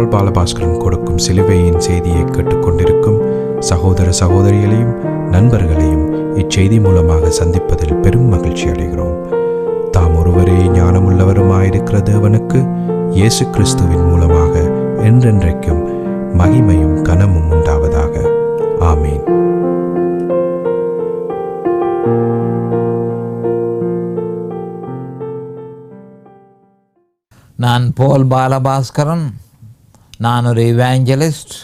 பால் பாலபாஸ்கரன் கொடுக்கும் சிலுவையின் செய்தியை கேட்டுக்கொண்டிருக்கும் சகோதர சகோதரிகளையும் நண்பர்களையும் இச்செய்தி மூலமாக சந்திப்பதில் பெரும் மகிழ்ச்சி அடைகிறோம். தாம் ஒருவரே ஞானமுள்ளவருமாயிருக்கிற தேவனுக்கு இயேசு கிறிஸ்துவின் மூலமாக என்றென்றைக்கும் மகிமையும் கனமும் உண்டாவதாக. ஆமீன். நான் பால் பாலபாஸ்கரன். நான் ஒரு இவாஞ்சலிஸ்ட்.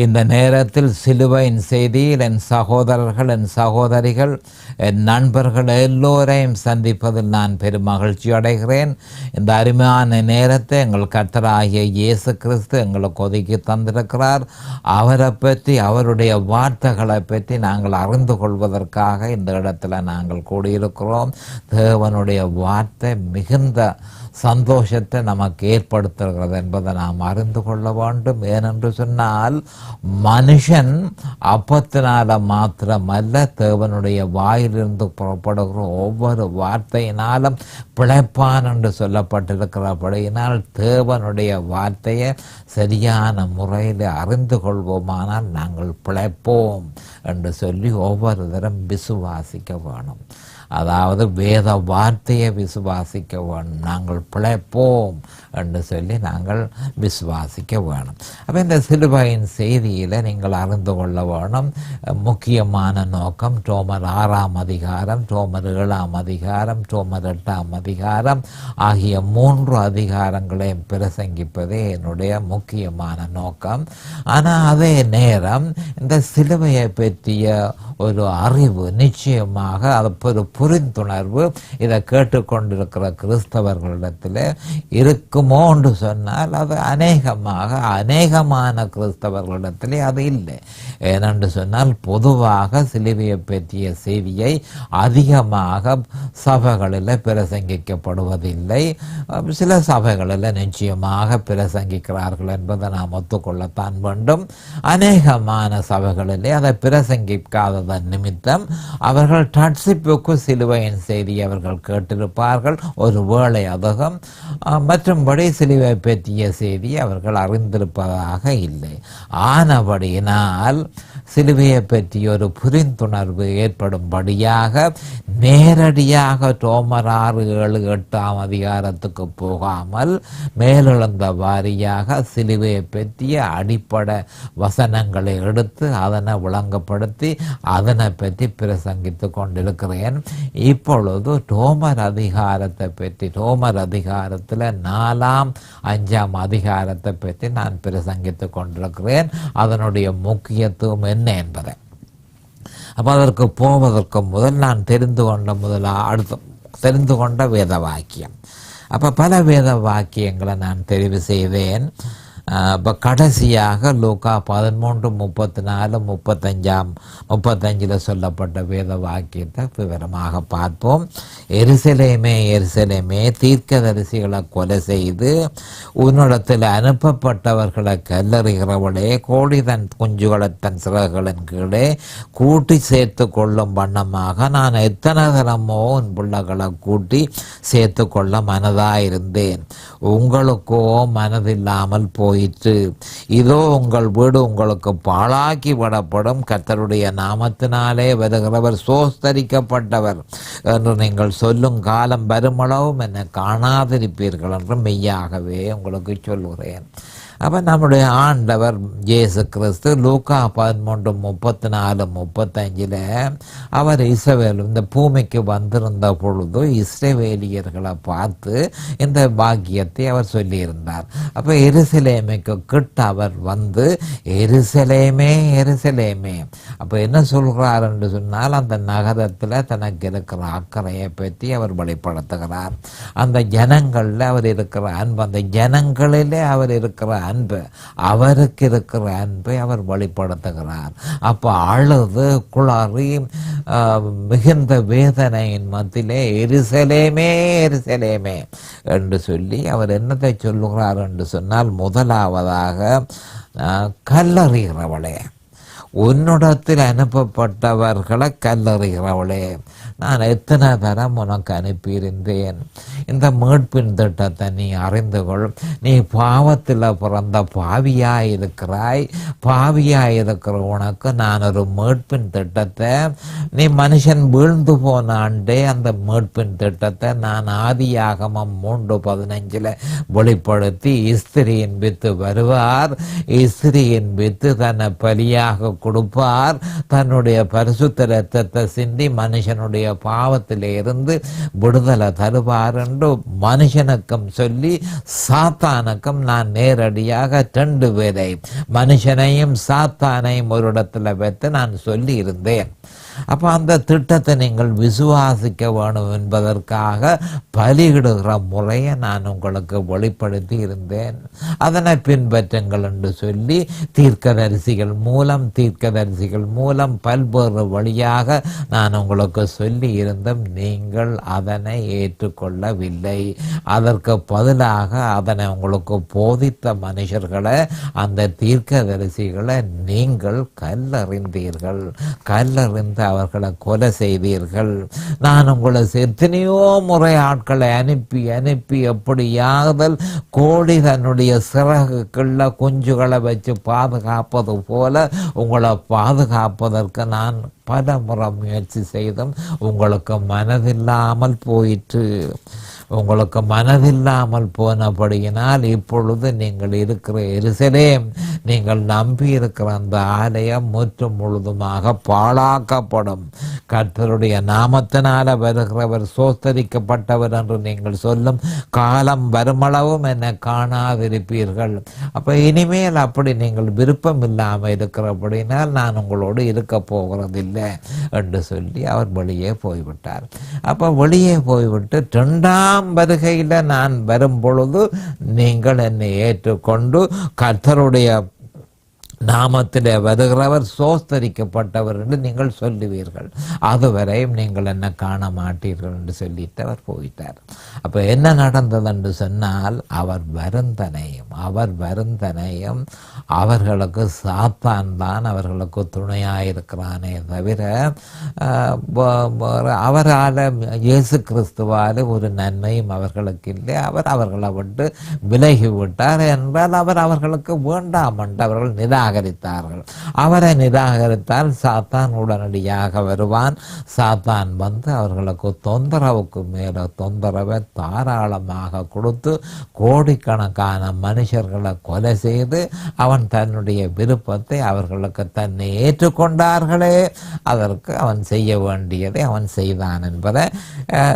இந்த நேரத்தில் சிலுவையின் செய்தியில் என் சகோதரர்கள், என் சகோதரிகள், என் நண்பர்கள் எல்லோரையும் சந்திப்பதில் நான் பெரும் மகிழ்ச்சி அடைகிறேன். இந்த அருமையான நேரத்தை எங்கள் கர்த்தராகிய இயேசு கிறிஸ்து எங்களுக்கு ஒதுக்கி தந்திருக்கிறார். அவரை பற்றி, அவருடைய வார்த்தைகளை பற்றி நாங்கள் அறிந்து கொள்வதற்காக இந்த இடத்துல நாங்கள் கூடியிருக்கிறோம். தேவனுடைய வார்த்தை மிகுந்த சந்தோஷத்தை நமக்கு ஏற்படுத்துகிறது என்பதை நாம் அறிந்து கொள்ள வேண்டும். ஏனென்று சொன்னால், மனுஷன் அப்பத்தினால மாத்திரமல்ல, தேவனுடைய வாயிலிருந்து புறப்படுகிற ஒவ்வொரு வார்த்தையினாலும் பிழைப்பான் என்று சொல்லப்பட்டிருக்கிறபடியினால் தேவனுடைய வார்த்தையை சரியான முறையில் அறிந்து கொள்வோமானால் நாங்கள் பிழைப்போம் என்று சொல்லி ஒவ்வொரு தரம் விசுவாசிக்க வேணும். அதாவது வேத வார்த்தையை விசுவாசிக்க வேணும். நாங்கள் பிழைப்போம் என்று சொல்லி நாங்கள் விசுவாசிக்க வேணும். அப்போ இந்த சிலுவையின் செய்தியில் நீங்கள் அறிந்து கொள்ள வேணும். முக்கியமான நோக்கம் ரோமர் 6ஆம் அதிகாரம், ரோமர் 7ஆம் அதிகாரம், ரோமர் 8ஆம் அதிகாரம் ஆகிய 3 அதிகாரங்களையும் பிரசங்கிப்பதே என்னுடைய முக்கியமான நோக்கம். ஆனால் அதே நேரம் இந்த சிலுவையை பற்றிய ஒரு அறிவு, நிச்சயமாக அது ஒரு புரிந்துணர்வு இதை கேட்டுக்கொண்டிருக்கிற கிறிஸ்தவர்களிடத்தில் இருக்குமோ என்று சொன்னால் அது அநேகமான கிறிஸ்தவர்களிடத்திலே அது இல்லை. ஏனென்று சொன்னால் பொதுவாக சிலுவையை பற்றிய செய்தியை அதிகமாக சபைகளில் பிரசங்கிக்கப்படுவதில்லை. சில சபைகளில் நிச்சயமாக பிரசங்கிக்கிறார்கள் என்பதை நாம் ஒத்துக்கொள்ளத்தான் வேண்டும். அநேகமான சபைகளிலே அதை பிரசங்கிக்காததன் நிமித்தம் அவர்கள் ரட்சிப்புக்கு சிலுவையின் செய்தி அவர்கள் கேட்டிருப்பார்கள். ஒரு வேளை அதுவும் மற்றும்படி சிலுவை பற்றிய செய்தி அவர்கள் அறிந்திருப்பதாக இல்லை. ஆனபடியினால் சிலுவையை பற்றி ஒரு புரிந்துணர்வு ஏற்படும்படியாக நேரடியாக ரோமர் 6, 7, 8ஆம் அதிகாரத்துக்கு போகாமல் மேலெழுந்த வாரியாக சிலுவையை பற்றிய அடிப்படை வசனங்களை எடுத்து அதனை விளங்கப்படுத்தி அதனை பற்றி பிரசங்கித்து கொண்டிருக்கிறேன். இப்பொழுது ரோமர் அதிகாரத்தை பற்றி, ரோமர் அதிகாரத்தில் 4ஆம் 5ஆம் அதிகாரத்தை பற்றி நான் பிரசங்கித்து கொண்டிருக்கிறேன். அதனுடைய முக்கியத்துவம் என்ன என்பதை அப்போ அதற்கு போவதற்கு முதல் நான் தெரிந்து கொண்ட வேத வாக்கியம். அப்போ பல வேத வாக்கியங்களை நான் தெரிவு செய்தேன். இப்போ கடைசியாக லூக்கா 13:34, 35 சொல்லப்பட்ட வேத வாக்கியத்தை விவரமாக பார்ப்போம். எருசலேமே, எருசலேமே, தீர்க்கதரிசிகளை கொலை செய்து உன்னிடத்தில் அனுப்பப்பட்டவர்களை கல்லறிகிறவளே, கோழி தன் குஞ்சுகளை தன் சிறகுகளின் கீழே கூட்டி சேர்த்து கொள்ளும் வண்ணமாக நான் எத்தனை தரமோ உன் பிள்ளைகளை கூட்டி சேர்த்து கொள்ள மனதாயிருந்தேன். உங்களுக்கோ மனதில்லாமல் போயிற்று. இதோ உங்கள் வீடு உங்களுக்கு பாழாக்கி விடப்படும். கர்த்தருடைய நாமத்தினாலே வருகிறவர் சோஸ்தரிக்கப்பட்டவர் என்று நீங்கள் சொல்லும் காலம் வருமளவும் என்னை காணாதிருப்பீர்கள் என்று மெய்யாகவே உங்களுக்கு சொல்லுகிறேன். அப்போ நம்முடைய ஆண்டவர் இயேசு கிறிஸ்து லூக்கா 13:34, 35 அவர் இஸ்ரவேல் இந்த பூமிக்கு வந்திருந்த பொழுது இஸ்ரவேலியர்களை பார்த்து இந்த பாக்கியத்தை அவர் சொல்லியிருந்தார். அப்போ எருசலேமுக்கு கிட்ட அவர் வந்து எருசலேமே, எருசலேமே, அப்போ என்ன சொல்கிறார் என்று சொன்னால் அந்த நகரத்தில் தனக்கு இருக்கிற அக்கறையை பற்றி அவர் வெளிப்படுத்துகிறார். அந்த ஜனங்களில் அவர் இருக்கிற அன்பு, அந்த ஜனங்களிலே அவர் இருக்கிற அன்பு, அவருக்கு இருக்கிற அன்பை அவர் வெளிப்படுத்துகிறார். அப்போ அழுது குளறி மிகுந்த வேதனையின் மத்தியிலே எருசலேமே, எருசலேமே என்று சொல்லி அவர் என்னத்தை சொல்லுகிறார் என்று சொன்னால், முதலாவதாக கல்லறிகிறவளே, உன்னிடத்தில் அனுப்பப்பட்டவர்களை கல்லறிகிறவளே, நான் எத்தனை தரம் உனக்கு அனுப்பியிருந்தேன். இந்த மீட்பின் திட்டத்தை நீ அறிந்து கொள். நீ பாவத்தில் பிறந்த பாவியாய் இருக்கிறாய். பாவியாய் இருக்கிற உனக்கு நான் ஒரு மீட்பின் திட்டத்தை, நீ மனுஷன் வீழ்ந்து போன ஆண்டே அந்த மீட்பின் திட்டத்தை நான் ஆதியாகமம் 3:15 வெளிப்படுத்தி, ஸ்திரியின் வித்து வருவார், ஸ்திரியின் வித்து தன்னை பலியாக கொடுப்பார், தன்னுடைய பரிசுத்த இரத்தத்தை சிந்தி மனுஷனுடைய பாவத்திலே இருந்து விடுதலை தருவார் என்று மனுஷனுக்கும் சொல்லி சாத்தானுக்கும் நான் நேரடியாக 2 பேரை, மனுஷனையும் சாத்தானையும் ஒரு இடத்துல வைத்து நான் சொல்லி இருந்தேன். அப்போ அந்த திட்டத்தை நீங்கள் விசுவாசிக்க வேணும் என்பதற்காக பலியிடுகிற முறையை நான் உங்களுக்கு வெளிப்படுத்தி இருந்தேன். அதனை பின்பற்றுங்கள் என்று சொல்லி தீர்க்கதரிசிகள் மூலம் பல்வேறு வழியாக நான் உங்களுக்கு சொல்லி இருந்தும் நீங்கள் அதனை ஏற்றுக்கொள்ளவில்லை. அதற்கு பதிலாக அதனை உங்களுக்கு போதித்த மனுஷர்களை, அந்த தீர்க்கதரிசிகளை நீங்கள் கல்லறிந்தீர்கள். கல்லறிந்து அவர்களை கொலை செய்தீர்கள். நான் உங்களை எத்தனையோ முறை ஆட்களை அனுப்பி எப்படியாதல் கோழி தன்னுடைய சிறகுக்குள்ள குஞ்சுகளை வச்சு பாதுகாப்பது போல உங்களை பாதுகாப்பதற்கு நான் பல முறை முயற்சி செய்தும் உங்களுக்கு மனதில்லாமல் போயிற்று. உங்களுக்கு மனதில்லாமல் போனபடியினால் இப்பொழுது நீங்கள் இருக்கிற எருசலேம், நீங்கள் நம்பி இருக்கிற அந்த ஆலயம் முற்றும் முழுதுமாக பாழாக்கப்படும். கர்த்தருடைய நாமத்தினால வருகிறவர் சோஸ்தரிக்கப்பட்டவர் என்று நீங்கள் சொல்லும் காலம் வருமளவும் என்னை காணாதிருப்பீர்கள். அப்போ இனிமேல் அப்படி நீங்கள் விருப்பம் இல்லாமல் இருக்கிறபடினால் நான் உங்களோடு இருக்க போகிறதில்லை என்று சொல்லி அவர் வெளியே போய்விட்டார். அப்போ வெளியே போய்விட்டு 2ஆம் வருகையில் நான் வரும் பொழுது நீங்கள் என்னை ஏற்றுக்கொண்டு கர்த்தருடைய நாமத்திலே வருகிறவர் சோஸ்தரிக்கப்பட்டவர் என்று நீங்கள் சொல்லுவீர்கள். அதுவரையும் நீங்கள் என்ன காண மாட்டீர்கள் என்று சொல்லிட்டு அவர் போயிட்டார். அப்போ என்ன நடந்தது என்று சொன்னால், அவர் வருந்தனையும் அவர்களுக்கு சாத்தான் தான் அவர்களுக்கு துணையாயிருக்கிறானே தவிர அவரால் இயேசு கிறிஸ்துவால் ஒரு நன்மையும் அவர்களுக்கு இல்லை. அவர் அவர்களை விட்டு விலகிவிட்டார் என்றால் அவர் அவர்களுக்கு வேண்டாம் என்று அவர்கள் நிராகரித்தார்கள். அவரை நிராகரித்தால் சாத்தான் உடனடியாக வருவான். சாத்தான் வந்து அவர்களுக்கு தொந்தரவுக்கு மேலே தொந்தரவை தாராளமாக கொடுத்து கோடிக்கணக்கான மனுஷர்களை கொலை செய்து அவன் தன்னுடைய விருப்பத்தை அவர்களுக்கு தன்னை ஏற்றுக்கொண்டார்களே அதற்கு அவன் செய்ய வேண்டியதை அவன் செய்தான் என்பதை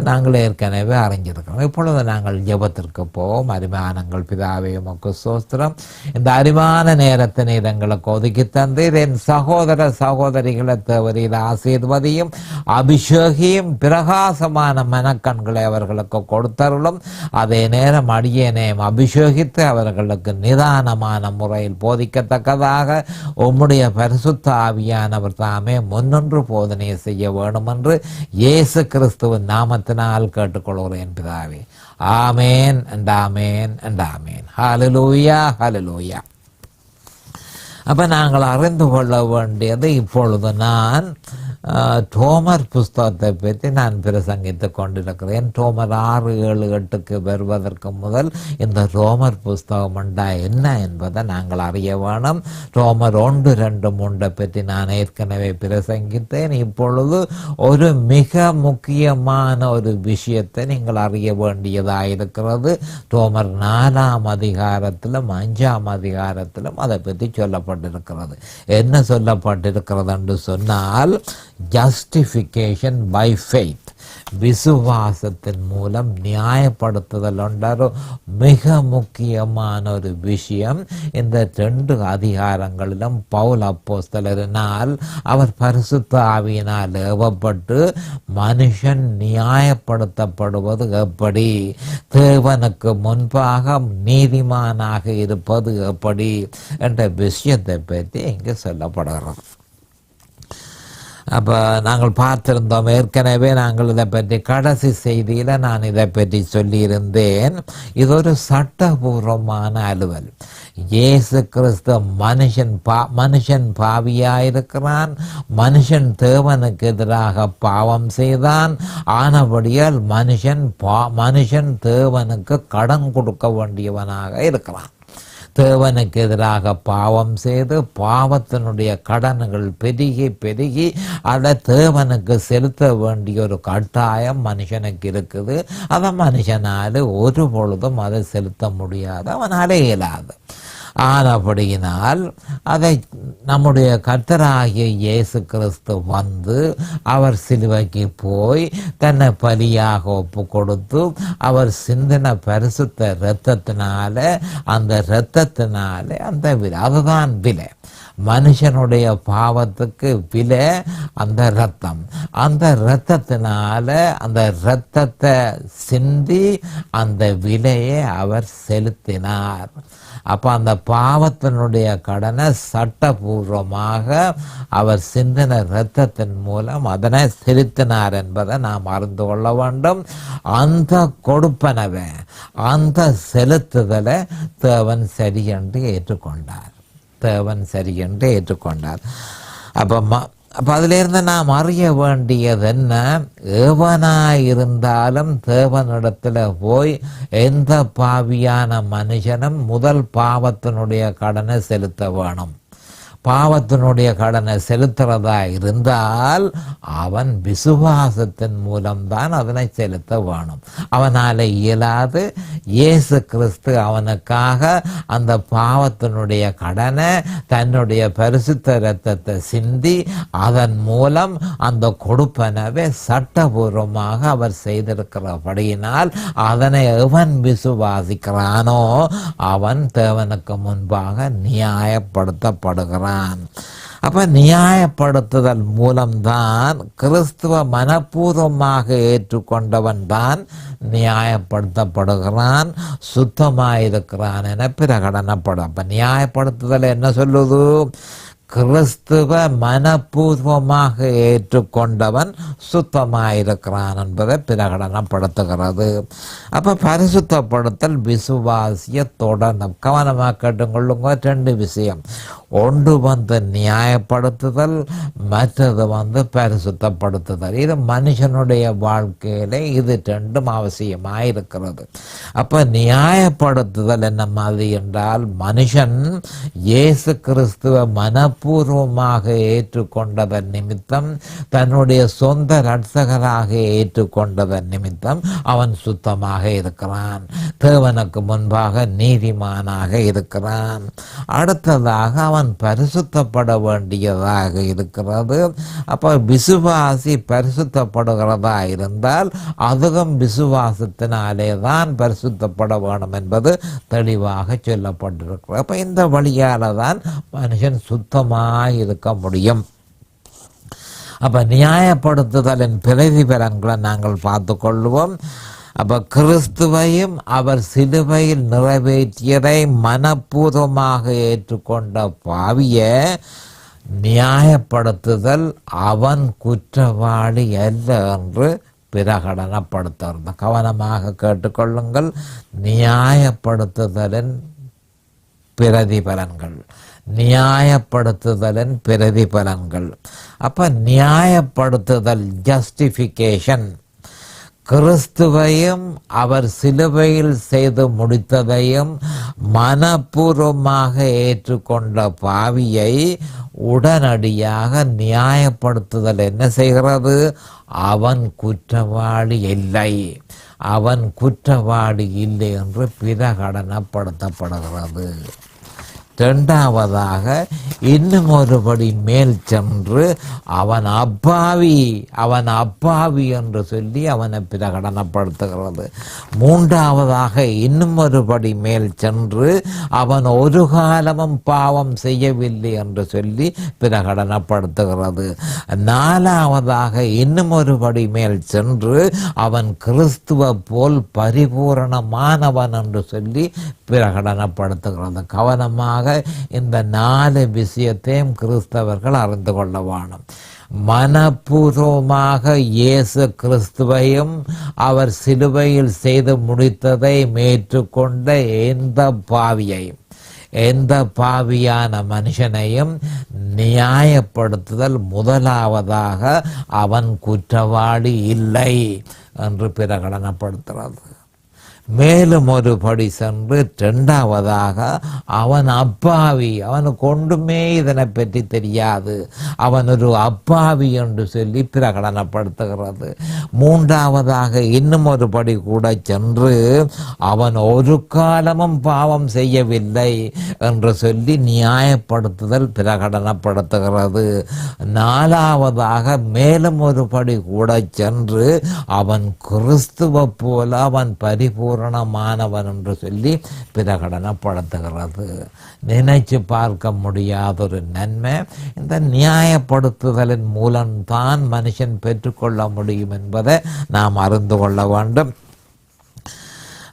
நாங்கள் ஏற்கனவே அறிஞ்சிருக்கிறோம். இப்பொழுது நாங்கள் ஜெபத்திற்கு போவோம். அரிமானங்கள் பிதாவே உமக்கு ஸ்தோத்திரம். இந்த அரிமான நேரத்தினை எங்களுக்கு ஒதுக்கி தந்தீர். என் சகோதர சகோதரிகளை தேவரீர் ஆசீர்வதியும் அபிஷேகியும் பிரகாசமான மனக்கண்களை அவர்களுக்கு கொடுத்தருளும். அதே நேரம் அடியேனையும் அபிஷேகித்து அவர்களுக்கு நிதானமான முறையில் போதிக்கத்தக்கதாக உம்முடைய பரிசுத்த ஆவியானவர் தாமே முன்னின்று போதனை செய்ய வேண்டும் என்று இயேசு கிறிஸ்துவின் நாமத்தினால் கேட்டுக்கொள்கிறேன் பிதாவே. ஆமேன் and ஆமேன் and ஆமேன். ஹல்லேலூயா ஹல்லேலூயா. அப்போ நாங்கள் அறிந்து கொள்ள வேண்டியது, இப்பொழுது நான் ரோமர் புஸ்தகத்தை பற்றி நான் பிரசங்கித்து கொண்டிருக்கிறேன். ரோமர் 6, 7, 8க்கு வருவதற்கு முதல் இந்த ரோமர் புஸ்தகம் என்ன என்பதை நாங்கள் அறிய வேணும். ரோமர் 1, 2, 3 பற்றி நான் ஏற்கனவே பிரசங்கித்தேன். இப்பொழுது ஒரு மிக முக்கியமான ஒரு விஷயத்தை நீங்கள் அறிய வேண்டியதாக இருக்கிறது. ரோமர் 4ஆம் அதிகாரத்திலும் 5ஆம் அதிகாரத்திலும் அதை பற்றி சொல்லப்பட்டிருக்கிறது. என்ன சொல்லப்பட்டிருக்கிறது என்று சொன்னால், ஜஸ்டிஃபிகேஷன் பை ஃபெய்த், விசுவாசத்தின் மூலம் நியாயப்படுத்துதல் ஒன்று மிக முக்கியமான ஒரு விஷயம். இந்த 2 அதிகாரங்களிலும் பவுல் அப்போஸ்தலரினால் அவர் பரிசுத்த ஆவியினால் ஏவப்பட்டு மனுஷன் நியாயப்படுத்தப்படுவது எப்படி, தேவனுக்கு முன்பாக நீதிமானாக இருப்பது எப்படி என்ற விஷயத்தை பற்றி இங்கு சொல்லப்படுகிறது. அப்போ நாங்கள் பார்த்திருந்தோம் ஏற்கனவே. நாங்கள் இதை பற்றி கடைசி செய்தியில் நான் இதை பற்றி சொல்லியிருந்தேன். இது ஒரு சட்டபூர்வமான அலுவல். இயேசு கிறிஸ்து மனுஷன் பாவியாயிருக்கிறான், மனுஷன் தேவனுக்கு எதிராக பாவம் செய்தான். ஆனபடியால் மனுஷன் தேவனுக்கு கடன் கொடுக்க வேண்டியவனாக இருக்கிறான். தேவனுக்கு எதிராக பாவம் செய்து பாவத்தினுடைய கடன்கள் பெருகி அதை தேவனுக்கு செலுத்த வேண்டிய ஒரு கட்டாயம் மனுஷனுக்கு இருக்குது. அதை மனுஷனால் ஒரு பொழுதும் அதை செலுத்த முடியாது, அவனால் இயலாது. ஆனபடியினால் அதை நம்முடைய கர்த்தராகிய இயேசு கிறிஸ்து வந்து அவர் சிலுவைக்கு போய் தன்னை பலியாக ஒப்பு கொடுத்து அவர் சிந்தின பரிசுத்த இரத்தத்தினால அந்த விலை, அதுதான் விலை. மனுஷனுடைய பாவத்துக்கு விலை அந்த இரத்தம். அந்த இரத்தத்தினால அந்த இரத்தத்தை சிந்தி அந்த விலையை அவர் செலுத்தினார். அப்போ அந்த பாவத்தினுடைய கடனை சட்டபூர்வமாக அவர் சிந்தின இரத்தத்தின் மூலம் அதனை செலுத்தினார் என்பதை நாம் அறிந்து கொள்ள வேண்டும். அந்த கொடுப்பனவை, அந்த செலுத்துதலை தேவன் சரியென்று ஏற்றுக்கொண்டார். அப்போ அதிலிருந்து நாம் அறிய வேண்டியது என்ன? எவனாயிருந்தாலும் தேவனிடத்தில் போய் எந்த பாவியான மனுஷனும் முதல் பாவத்தினுடைய கடனை செலுத்த வேணும். பாவத்தினுடைய கடனை செலுத்துறதா இருந்தால் அவன் விசுவாசத்தின் மூலம்தான் அதனை செலுத்த வேணும். அவனால் இயலாது. இயேசு கிறிஸ்து அவனுக்காக அந்த பாவத்தினுடைய கடனை தன்னுடைய பரிசுத்த இரத்தத்தை சிந்தி அதன் மூலம் அந்த கொடுப்பனவை சட்டபூர்வமாக அவர் செய்திருக்கிறபடியினால் அதனை எவன் விசுவாசிக்கிறானோ அவன் தேவனுக்கு முன்பாக நியாயப்படுத்தப்படுகிறான். அப்ப நியாயப்படுத்துதல் மூலம்தான் கிறிஸ்துவ மனப்பூர்வமாக ஏற்றுக்கொண்டவன் தான் நியாயப்படுத்தப்படுகிறான், சுத்தமாயிருக்கிறான் என பிரகடனப்படும். அப்ப நியாயப்படுத்துதல் என்ன சொல்லுது? கிறிஸ்துவ மனப்பூர்வமாக ஏற்றுக்கொண்டவன் சுத்தமாயிருக்கிறான் என்பதை பிரகடனப்படுத்துகிறது. அப்போ பரிசுத்தப்படுத்தல் விசுவாசிய தொடர்ந்து கவனமாக கேட்டுக்கொள்ளுங்க. 2 விஷயம். ஒன்று வந்து நியாயப்படுத்துதல், மற்றது பரிசுத்தப்படுத்துதல். இது மனுஷனுடைய வாழ்க்கையில இது 2ம் அவசியமாயிருக்கிறது. அப்போ நியாயப்படுத்துதல் என்ன மாதிரி என்றால், மனுஷன் இயேசு கிறிஸ்துவ மனப்பூர்வமாக ஏற்றுக்கொண்டதன் நிமித்தம், தன்னுடைய சொந்த இரட்சகராக ஏற்றுக்கொண்டதன் நிமித்தம் அவன் சுத்தமாக இருக்கிறான், தேவனுக்கு முன்பாக நீதிமானாக இருக்கிறான். அடுத்ததாக அவன் பரிசுத்தப்பட வேண்டியதாக இருக்கிறது. அப்போ விசுவாசி பரிசுத்தப்படுகிறதா இருந்தால் அதுவும் விசுவாசத்தினாலே தான் பரிசுத்தப்பட வேண்டும் என்பது தெளிவாக சொல்லப்பட்டிருக்கிறது. அப்போ இந்த வழியால தான் மனுஷன் சுத்தமாக இருக்க முடியும். அப்போ நியாயப்படுத்துதலின் பிரதிபலன்களை நாங்கள் பார்த்து கொள்வோம். அப்போ கிறிஸ்துவையும் அவர் சிலுவையில் நிறைவேற்றியதை மனப்பூர்வமாக ஏற்றுக்கொண்ட பாவியை நியாயப்படுத்துதல் அவன் குற்றவாளி அல்ல என்று பிரகடனப்படுத்துகிறது. கவனமாக கேட்டுக்கொள்ளுங்கள். நியாயப்படுத்துதலின் பிரதிபலன்கள். அப்ப நியாயப்படுத்துதல், ஜஸ்டிஃபிகேஷன், கிறிஸ்துவையும் அவர் சிலுவையில் செய்து முடித்ததையும் மனப்பூர்வமாக ஏற்றுக்கொண்ட பாவியை உடனடியாக நியாயப்படுத்துதல் என்ன செய்கிறது? அவன் குற்றவாளி இல்லை, அவன் குற்றவாளி இல்லை என்று பிரகடனப்படுத்தப்படுகிறது. இரண்டாவதாக இன்னும் ஒருபடி மேல் சென்று அவன் அப்பாவி என்று சொல்லி அவனை பிரகடனப்படுத்துகிறது. மூன்றாவதாக இன்னும் ஒருபடி மேல் சென்று அவன் ஒரு காலமும் பாவம் செய்யவில்லை என்று சொல்லி பிரகடனப்படுத்துகிறது. நாலாவதாக இன்னும் ஒருபடி மேல் சென்று அவன் கிறிஸ்துவ போல் பரிபூரணமானவன் என்று சொல்லி பிரகடனப்படுத்துகிறது. கவனமாக இந்த 4 விஷயத்தையும் கிறிஸ்தவர்கள் அறிந்து கொள்ள வேண்டும். மனப்பூர்வமாக இயேசு கிறிஸ்துவையும் அவர் சிலுவையில் செய்து முடித்ததை ஏற்றுக்கொண்ட எந்த பாவியையும், எந்த பாவியான மனுஷனையும் நியாயப்படுத்துதல் முதலாவதாக அவன் குற்றவாளி இல்லை என்று பிரகடனப்படுத்துகிறது. மேலும் ஒரு படி சென்று இரண்டாவதாக அவன் அப்பாவி, அவனுக்கு ஒன்றுமே இதனை பற்றி தெரியாது, அவன் ஒரு அப்பாவி என்று சொல்லி பிரகடனப்படுத்துகிறது. மூன்றாவதாக இன்னும் ஒரு படி கூட சென்று அவன் ஒரு காலமும் பாவம் செய்யவில்லை என்று சொல்லி நியாயப்படுத்துதல் பிரகடனப்படுத்துகிறது. நாலாவதாக மேலும் ஒரு படி கூட சென்று அவன் கிறிஸ்துவ போல அவன் பரிபூரணமானவன் என்று சொல்லி பிரகடனப்படுத்துகிறது. நினைச்சு பார்க்க முடியாத ஒரு நன்மை இந்த நியாயப்படுத்துதலின் மூலம்தான் மனுஷன் பெற்றுக்கொள்ள முடியும் என்பதை நாம் அறிந்து கொள்ள வேண்டும்.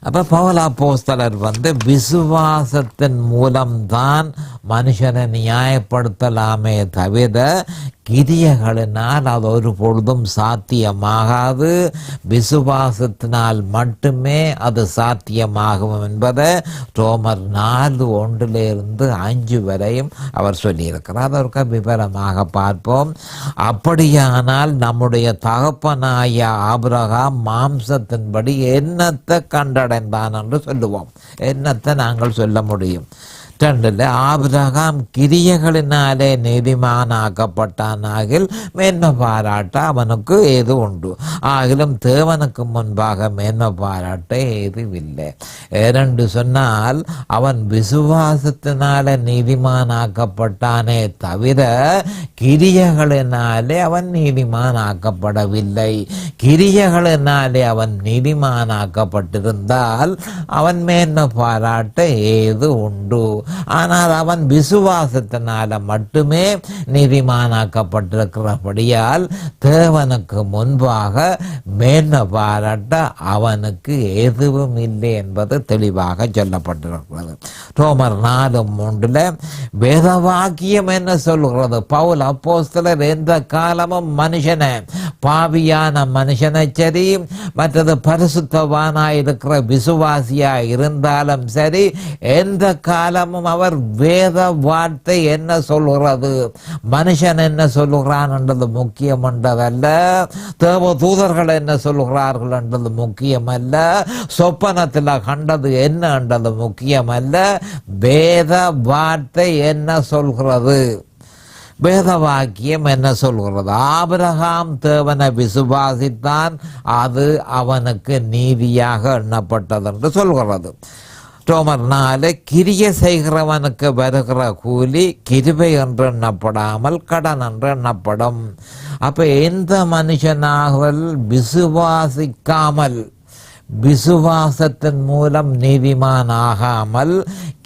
அப்போ பவுல் அப்போஸ்தலர் விசுவாசத்தின் மூலம்தான் மனுஷனை நியாயப்படுத்தலாமே தவிர கிரியைகளினால் அது ஒரு பொழுதும் சாத்தியமாகாது. விசுவாசத்தினால் மட்டுமே அது சாத்தியமாகும் என்பதை ரோமர் 4:1-5 வரையும் அவர் சொல்லியிருக்கிறார். அதற்கு விவரமாக பார்ப்போம். அப்படியானால் நம்முடைய தகப்பனாய ஆபிரகாம் மாம்சத்தின்படி என்னத்தை கண்டடைந்தான் என்று சொல்லுவோம். என்னத்தை நாங்கள் சொல்ல முடியும்? 2 ஆபிரகாம் கிரியைகளினாலே நீதிமானாக்கப்பட்டானாகில் மேன்மை பாராட்ட அவனுக்கு ஏது உண்டு, ஆகிலும் தேவனுக்கு முன்பாக மேன்மை பாராட்ட ஏதுவில்லை. 2 சொன்னால் அவன் விசுவாசத்தினால நீதிமானாக்கப்பட்டானே தவிர கிரியைகளினாலே அவன் நீதிமானாக்கப்படவில்லை. கிரியைகளினாலே அவன் நீதிமானாக்கப்பட்டிருந்தால் அவன் மேன்மை பாராட்ட ஏது உண்டு. ஆனால் அவன் விசுவாசத்தினால மட்டுமே நீதிமானாக்கப்பட்டிருக்கிறபடியால் தேவனுக்கு முன்பாக மேன்மை பாராட்ட அவனுக்கு எதுவும் இல்லை என்பது தெளிவாக சொல்லப்பட்டிருக்கிறது. ரோமர் 4:3 வேதவாக்கியம் என்ன சொல்கிறது? பவுல் அப்போஸ்தலர் எந்த காலமும் மனுஷனை, பாவியான மனுஷனை சரி, மற்றது பரிசுத்தவானாயிருக்கிற விசுவாசியாய் இருந்தாலும் சரி, எந்த காலமும் அவர் வேத வார்த்தை என்ன சொல்கிறது, மனுஷன் என்ன சொல்லுகிறான் என்றது முக்கியம் என்றதல்ல, தேவ தூதர்கள் என்ன சொல்லுகிறார்கள் என்றது முக்கியமல்ல, சொப்பனத்தில் கண்டது என்ன என்றது முக்கியமல்ல, வேத வார்த்தை என்ன சொல்கிறது, வேத வாக்கியம் என்ன சொல்கிறது? ஆபிரகாம் தேவனை விசுவாசித்தான், அது அவனுக்கு நீதியாக எண்ணப்பட்டது என்று சொல்கிறது. ரோமர் 4 கிரியை செய்கிறவனுக்கு வருகிற கூலி கிருபை என்று எண்ணப்படாமல் கடன் என்று எண்ணப்படும். அப்ப எந்த மனுஷனாக விசுவாசிக்காமல், விசுவாசத்தின் மூலம் நீதிமானாகாமல்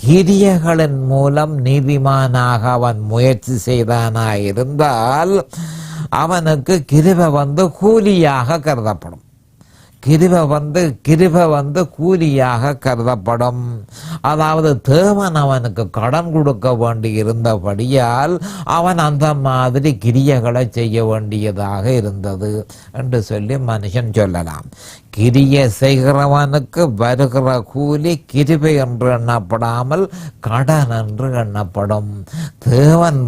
கிரியைகளின் மூலம் நீதிமானாக அவன் முயற்சி செய்தானாயிருந்தால் அவனுக்கு கிருபை கூலியாக கருதப்படும். கிருபை கூலியாக கருதப்படும். அதாவது தேவன் அவனுக்கு கடன் கொடுக்க வேண்டி இருந்தபடியால் அவன் அந்த மாதிரி கிரியைகளை செய்ய வேண்டியதாக இருந்தது என்று சொல்லி மனுஷன் சொல்லலாம். கிரியை செய்கிறவனுக்கு வருகிற கூலி கிருபை என்று எண்ணப்படாமல் கடன் என்று எண்ணப்படும். தேவன்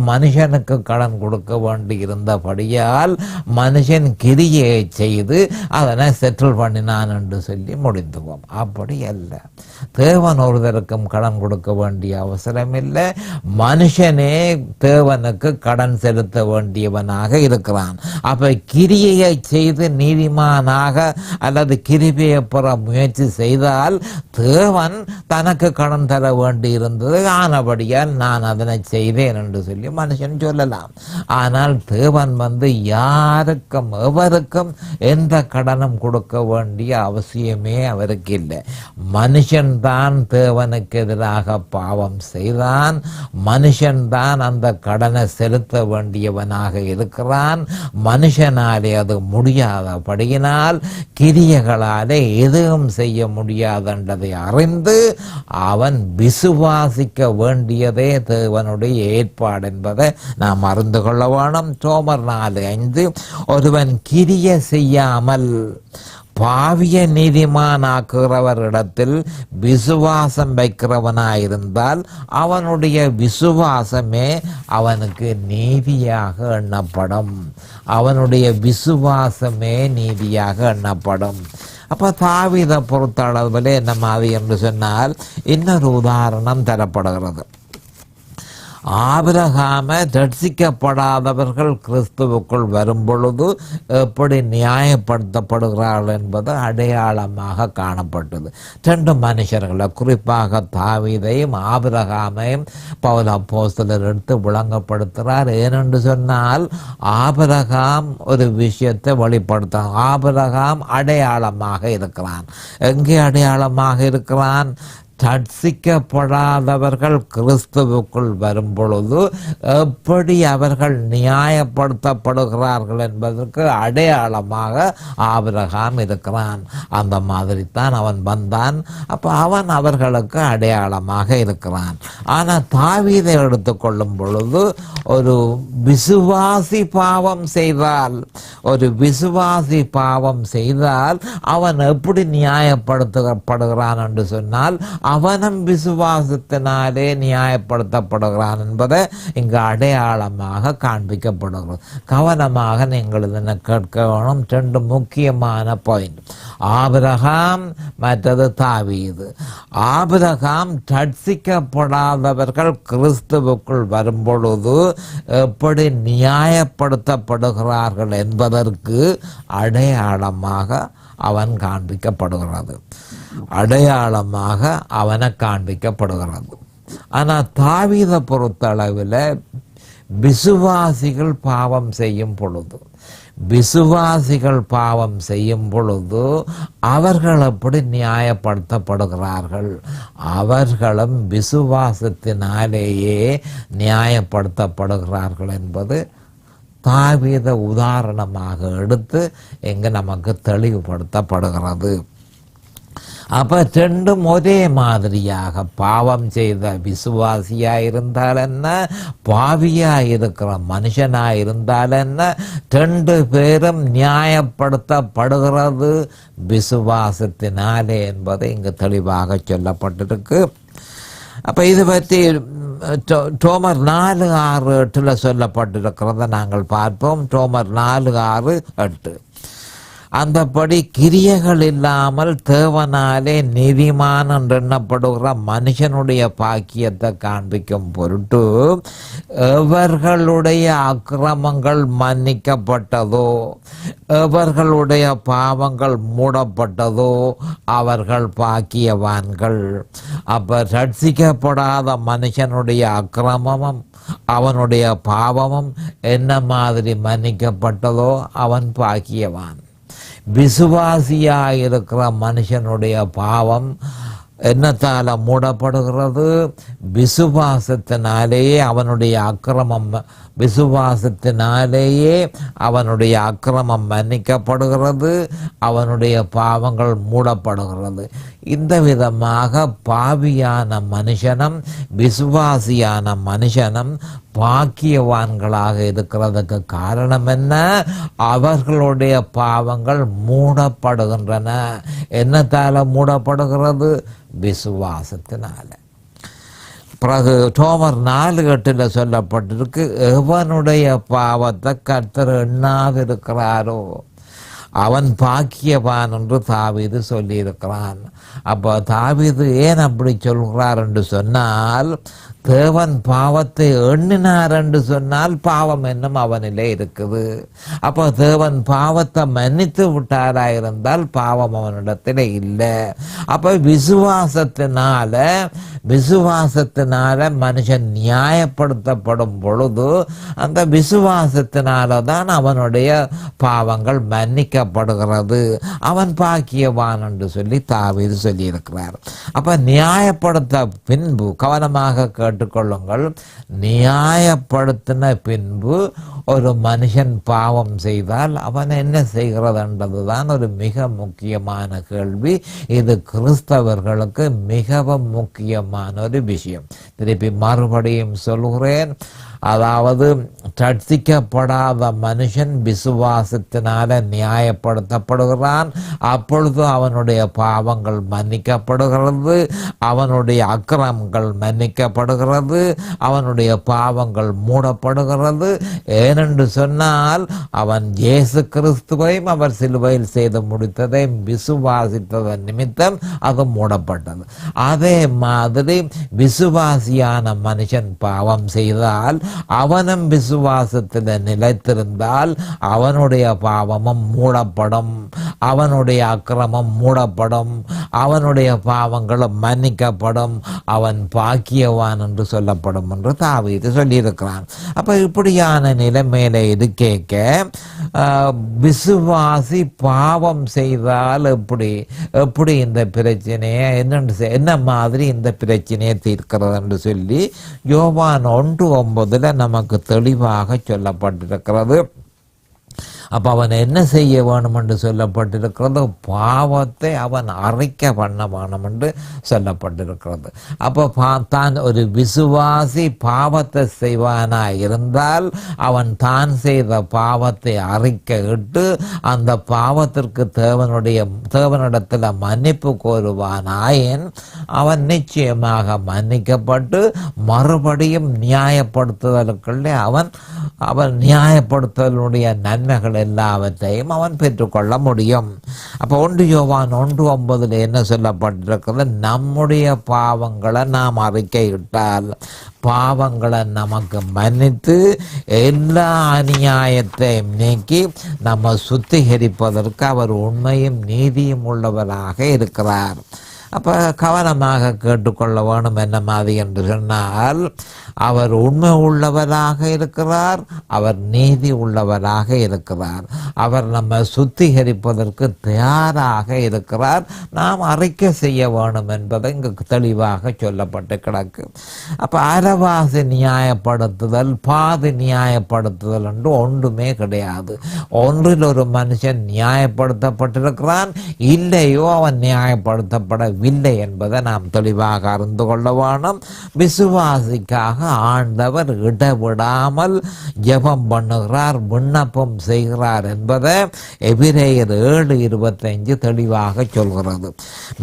மனுஷனுக்கு கடன் கொடுக்க வேண்டி இருந்தபடியால் மனுஷன் கிரியை செய்து அதனை செட்டில் பண்ணினான் என்று சொல்லி முடிந்துவோம். அப்படி அல்ல. தேவன் ஒருவருக்கும் கடன் கொடுக்க வேண்டிய அவசரம் இல்லை. மனுஷனே தேவனுக்கு கடன் செலுத்த வேண்டியவனாக இருக்கிறான். அப்ப கிரியையை செய்து நீதிமானாக அல்லது கிருபையை பெற முயற்சி செய்தால் தேவன் தனக்கு கடன் தர வேண்டி இருந்தது, ஆனபடியால் நான் அதனை செய்தேன் என்று சொல்லி மனுஷன் சொல்லலாம். ஆனால் தேவன் யாருக்கும் எவருக்கும் எந்த கடனும் கொடுக்க வேண்டிய அவசியமே அவருக்கு இல்லை. மனுஷன்தான் தேவனுக்கு எதிராக பாவம் செய்தான். மனுஷன்தான் அந்த கடனை செலுத்த வேண்டியவனாக இருக்கிறான். மனுஷனாலே அது முடியாதபடியினால் கிரியைகளாலே எதுவும் செய்ய முடியாதென்றதை அறிந்து அவன் விசுவாசிக்க வேண்டியதே தேவனுடைய ஏற்பாடு என்பதை நாம் அறிந்து கொள்ள வேணும். ரோமர் 4:5 ஒருவன் கிரியை செய்யாமல் பாவிய நீதிமானாக்குறவரிடத்தில் விசுவாசம் வைக்கிறவனாயிருந்தால் அவனுடைய விசுவாசமே அவனுக்கு நீதியாக எண்ணப்படும். அவனுடைய விசுவாசமே நீதியாக எண்ணப்படும். அப்போ தாவீதை பொறுத்தளவில் என்ன மாதிரி என்று சொன்னால் இன்னொரு உதாரணம் தரப்படுகிறது. ஆபிரகாமை ரட்சிக்கப்படாதவர்கள் கிறிஸ்துவுக்குள் வரும் பொழுது எப்படி நியாயப்படுத்தப்படுகிறார்கள் என்பது அடையாளமாக காணப்பட்டது. 2 மனுஷர்களை, குறிப்பாக தாவீதையும் ஆபிரகாமையும் பவுல் அப்போஸ்தலர் எடுத்து விளங்கப்படுத்துகிறார். ஏனென்று சொன்னால் ஆபிரகாம் ஒரு விஷயத்தை வெளிப்படுத்த, ஆபிரகாம் அடையாளமாக இருக்கிறான். எங்கே அடையாளமாக இருக்கிறான்? ரட்சிக்கப்படாதவர்கள் கிறிஸ்துவுக்குள் வரும் பொழுது எப்படி அவர்கள் நியாயப்படுத்தப்படுகிறார்கள் என்பதற்கு அடையாளமாக ஆபிரகாம் இருக்கிறான். அந்த மாதிரி தான் அவன் வந்தான். அப்போ அவன் அவர்களுக்கு அடையாளமாக இருக்கிறான். ஆனால் தாவீதை எடுத்துக்கொள்ளும் பொழுது ஒரு விசுவாசி பாவம் செய்தால், ஒரு விசுவாசி பாவம் செய்தால் அவன் எப்படி நியாயப்படுத்தப்படுகிறான் என்று சொன்னால் அவனும் விசுவாசத்தினாலே நியாயப்படுத்தப்படுகிறான் என்பதை இங்கு அடையாளமாக காண்பிக்கப்படுகிறது. கவனமாக நீங்கள் இதனை கேட்க வேணும். 2 முக்கியமான பாயிண்ட். ஆபிரகாம் மற்றது தாவீது. ஆபிரகாம் ரட்சிக்கப்படாதவர்கள் கிறிஸ்துவுக்குள் வரும்பொழுது எப்படி நியாயப்படுத்தப்படுகிறார்கள் என்பதற்கு அடையாளமாக அவன் காண்பிக்கப்படுகிறது. அடையாளமாக அவனை காண்பிக்கப்படுகிறது. ஆனால் தாவீதை பொறுத்தளவில் விசுவாசிகள் பாவம் செய்யும் பொழுது, விசுவாசிகள் பாவம் செய்யும் பொழுது அவர்கள் எப்படி நியாயப்படுத்தப்படுகிறார்கள்? அவர்களும் விசுவாசத்தினாலேயே நியாயப்படுத்தப்படுகிறார்கள் என்பது தாவீதை உதாரணமாக எடுத்து இங்கு நமக்கு தெளிவுபடுத்தப்படுகிறது. அப்போ 2 ஒரே மாதிரியாக பாவம் செய்த விசுவாசியாக இருந்தால் என்ன, பாவியாக இருக்கிற மனுஷனாக இருந்தால் என்ன, 2 பேரும் நியாயப்படுத்தப்படுகிறது விசுவாசத்தினாலே என்பது இங்கு தெளிவாக சொல்லப்பட்டிருக்கு. அப்போ இது பற்றி ரோமர் 4:6-8 சொல்லப்பட்டிருக்கிறத நாங்கள் பார்ப்போம். ரோமர் 4:6-8. அந்தபடி கிரியைகள் இல்லாமல் தேவனாலே நீதிமான் என்று எண்ணப்படுகிற மனுஷனுடைய பாக்கியத்தை காண்பிக்கும் பொருட்டு எவர்களுடைய அக்கிரமங்கள் மன்னிக்கப்பட்டதோ, எவர்களுடைய பாவங்கள் மூடப்பட்டதோ அவர்கள் பாக்கியவான்கள். அப்போ ரட்சிக்கப்படாத மனுஷனுடைய அக்கிரமமும் அவனுடைய பாவமும் என்ன மாதிரி மன்னிக்கப்பட்டதோ அவன் பாக்கியவான். விசுவாசியாக இருக்கிற மனுஷனுடைய பாவம் என்னத்தால் மூடப்படுகிறது? விசுவாசத்தினாலேயே அவனுடைய அக்கிரமம், விசுவாசத்தினாலேயே அவனுடைய அக்கிரமம் மன்னிக்கப்படுகிறது, அவனுடைய பாவங்கள் மூடப்படுகிறது. இந்த விதமாக பாவியான மனுஷனும் விசுவாசியான மனுஷனும் பாக்கியவான்களாக இருக்கிறதுக்கு காரணம் என்ன? அவர்களுடைய பாவங்கள் மூடப்படுகின்றன. என்னத்தால மூடப்படுகிறது? விசுவாசத்தினால. பிறகு ரோமர் 4:8 சொல்லப்பட்டிருக்கு, எவனுடைய பாவத்தை கர்த்தர் எண்ணாதிருக்கிறாரோ அவன் பாக்கியவான் என்று தாவீது சொல்லியிருக்கிறான். அப்போ தாவீது ஏன் அப்படி சொல்கிறார் என்று சொன்னால், தேவன் பாவத்தை எண்ணினார் என்று சொன்னால் பாவம் என்னும் அவனிலே இருக்குது. அப்போ தேவன் பாவத்தை மன்னித்து விட்டாராயிருந்தால் பாவம் அவனிடத்தில் இல்லை. அப்போ விசுவாசத்தினால மனுஷன் நியாயப்படுத்தப்படும் பொழுது அந்த விசுவாசத்தினால தான் அவனுடைய பாவங்கள் மன்னிக்கப்படுகிறது. அவன் பாக்கியவான் என்று சொல்லி தாவீது சொல்லியிருக்கிறார். அப்போ நியாயப்படுத்த பின்பு, கவனமாக கேட்டுக்கொள்ளுங்கள், நியாயப்படுத்தின பின்பு ஒரு மனுஷன் பாவம் செய்தால் அவன் என்ன செய்கிறதுன்றது தான் ஒரு மிக முக்கியமான கேள்வி. இது கிறிஸ்தவர்களுக்கு மிகவும் முக்கியமான ஒரு விஷயம். திருப்பி மறுபடியும் சொல்கிறேன், அதாவது ரட்சிக்கப்படாத மனுஷன் விசுவாசத்தினால நியாயப்படுத்தப்படுகிறான். அப்பொழுது அவனுடைய பாவங்கள் மன்னிக்கப்படுகிறது, அவனுடைய அக்கிரமங்கள் மன்னிக்கப்படுகிறது, அவனுடைய பாவங்கள் மூடப்படுகிறது. ஏனென்று சொன்னால் அவன் இயேசு கிறிஸ்துவையும் அவர் சிலுவையில் செய்து முடித்ததை விசுவாசித்ததன் நிமித்தம் அது மூடப்பட்டது. அதே மாதிரி விசுவாசியான மனுஷன் பாவம் செய்தால் அவனும் விசுவாசத்தில் நிலைத்திருந்தால் அவனுடைய பாவமும் மூடப்படும், அவனுடைய அக்கிரமம் மூடப்படும், அவனுடைய பாவங்களும் மன்னிக்கப்படும், அவன் பாக்கியவான் என்று சொல்லப்படும் என்று தாவீது சொல்லியிருக்கிறான். அப்ப இப்படியான நிலைமையில இருக்கேக்க விசுவாசி பாவம் செய்தால் எப்படி இந்த பிரச்சனையை என்ன மாதிரி இந்த பிரச்சனையை தீர்க்கிறது என்று சொல்லி யோவான் 1:9 நமக்கு தெளிவாக சொல்லப்பட்டிருக்கிறது. அப்போ அவன் என்ன செய்ய வேணும் என்று சொல்லப்பட்டிருக்கிறது? பாவத்தை அவன் அறிக்கை பண்ண வேணும் என்று சொல்லப்பட்டிருக்கிறது. அப்போ தான் ஒரு விசுவாசி பாவத்தை செய்வானாய் இருந்தால் அவன் தான் செய்த பாவத்தை அறிக்கையிட்டு அந்த பாவத்திற்கு தேவனிடத்தில் மன்னிப்பு கோருவானாயின் அவன் நிச்சயமாக மன்னிக்கப்பட்டு மறுபடியும் நியாயப்படுத்துதலுக்குள்ளே அவன் நியாயப்படுத்துதலுடைய நன்மைகள் எல்லாவற்றையும் அவன் பெற்றுக்கொள்ள முடியும். அப்போ 1 யோவான் 1:9 என்ன சொல்லப்பட்டிருக்கிறது? நம்முடைய பாவங்களை நாம் அறிக்கையிட்டால் பாவங்களை நமக்கு மன்னித்து எல்லா அநியாயத்தையும் நீக்கி நம்ம சுத்திகரிப்பதற்கு அவர் உண்மையும் நீதியும் உள்ளவராக இருக்கிறார். அப்போ கவனமாக கேட்டுக்கொள்ள வேணும். என்ன மாதிரி என்று சொன்னால் அவர் உண்மை உள்ளவராக இருக்கிறார், அவர் நீதி உள்ளவராக இருக்கிறார், அவர் நம்ம சுத்திகரிப்பதற்கு தயாராக இருக்கிறார். நாம் அறிக்கை செய்ய வேணும் என்பதை இங்கு தெளிவாக சொல்லப்பட்டு கிடக்கு. அப்போ அரைவாசி நியாயப்படுத்துதல் பாதி நியாயப்படுத்துதல் என்று ஒன்றுமே கிடையாது. ஒன்றில் ஒரு மனுஷன் நியாயப்படுத்தப்பட்டிருக்கிறான், இல்லையோ அவன் நியாயப்படுத்தப்படவில்லை என்பதை நாம் தெளிவாக அறிந்து கொள்ள வேணும். விசுவாசிக்காக ஆண்டவர் இடவிடாமல் ஜெபம் பண்ணுகிறார், விண்ணப்பம் செய்கிறார் என்பதை எபிரேயர் 7:25 தெளிவாக சொல்கிறது.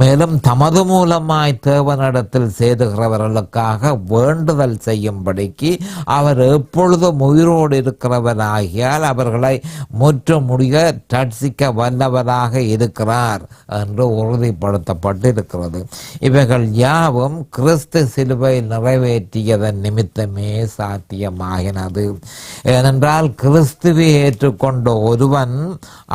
மேலும் தமது மூலமாய் தேவனிடத்தில் சேருகிறவர்களுக்காக வேண்டுதல் செய்யும்படிக்கு அவர் எப்பொழுதும் உயிரோடு இருக்கிறவராகியால் அவர்களை முற்றுமுடிய ரட்சிக்க வல்லவராக இருக்கிறார் என்று உறுதிப்படுத்தப்பட்டிருக்கிறது. இவைகள் யாவும் கிறிஸ்து சிலுவையில் நிறைவேற்றியதன் நிமித்தமே சாத்தியமாகினது. ஏனென்றால் கிறிஸ்துவை ஏற்றுக்கொண்ட ஒருவன்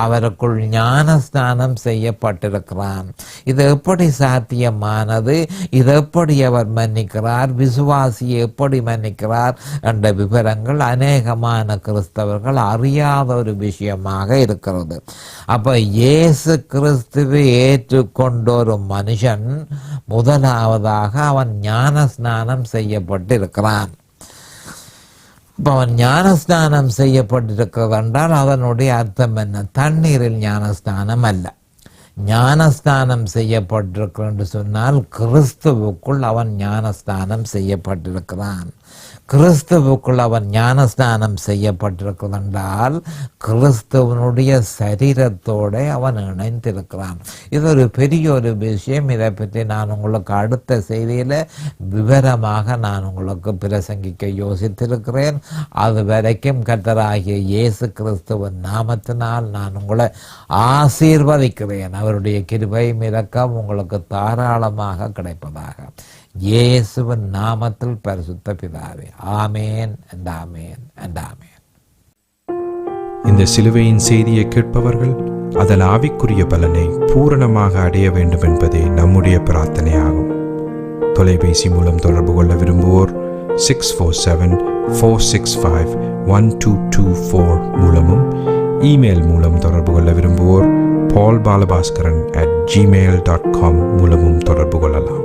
அவருக்குள் ஞானஸ்நானம் செய்யப்பட்டிருக்கிறான். இது எப்படி சாத்தியமானது? இது எப்படி அவர் மன்னிக்கிறார்? விசுவாசியை எப்படி மன்னிக்கிறார் என்ற விவரங்கள் அநேகமான கிறிஸ்தவர்கள் அறியாத ஒரு விஷயமாக இருக்கிறது. அப்ப இயேசு கிறிஸ்துவை ஏற்றுக்கொண்ட ஒரு மனுஷன் முதலாவதாக அவன் ஞானஸ்நானம் செய்யப்பட்டிருக்கிறான். இப்போ அவன் ஞானஸ்நானம் செய்யப்பட்டிருக்கிறது என்றால் அதனுடைய அர்த்தம் என்ன? தண்ணீரில் ஞானஸ்நானம் அல்ல. ஞானஸ்நானம் செய்யப்பட்டிருக்கிறான் என்று சொன்னால் கிறிஸ்துவுக்குள் அவன் ஞானஸ்நானம் செய்யப்பட்டிருக்கிறான். கிறிஸ்துவுக்குள் அவன் ஞானஸ்நானம் செய்யப்பட்டிருக்கிறது என்றால் கிறிஸ்துவனுடைய சரீரத்தோடு அவன் இணைந்திருக்கிறான். இது ஒரு பெரிய ஒரு விஷயம். இதை பற்றி நான் உங்களுக்கு அடுத்த செய்தியில் விவரமாக நான் உங்களுக்கு பிரசங்கிக்க யோசித்திருக்கிறேன். அது வரைக்கும் கர்த்தராகிய இயேசு கிறிஸ்துவின் நாமத்தினால் நான் உங்களை ஆசீர்வதிக்கிறேன். அவருடைய கிருபையும் இரக்கம் உங்களுக்கு தாராளமாக கிடைப்பதாக இயேசுவின் நாமத்தில் பரிசுத்த பிதாவே. ஆமேன் and ஆமேன் and ஆமேன். இந்த சிலுவையின் செய்தியை கேட்பவர்கள் அதன் ஆவிக்குரிய பலனை பூரணமாக அடைய வேண்டும் என்பதே நம்முடைய பிரார்த்தனையாகும். தொலைபேசி மூலம் தொடர்பு கொள்ள விரும்புவோர் 647-465-1224 மூலமும், இமெயில் மூலம் தொடர்பு கொள்ள விரும்புவோர் paulbalabhaskaran@gmail.com மூலமும் தொடர்பு கொள்ளலாம்.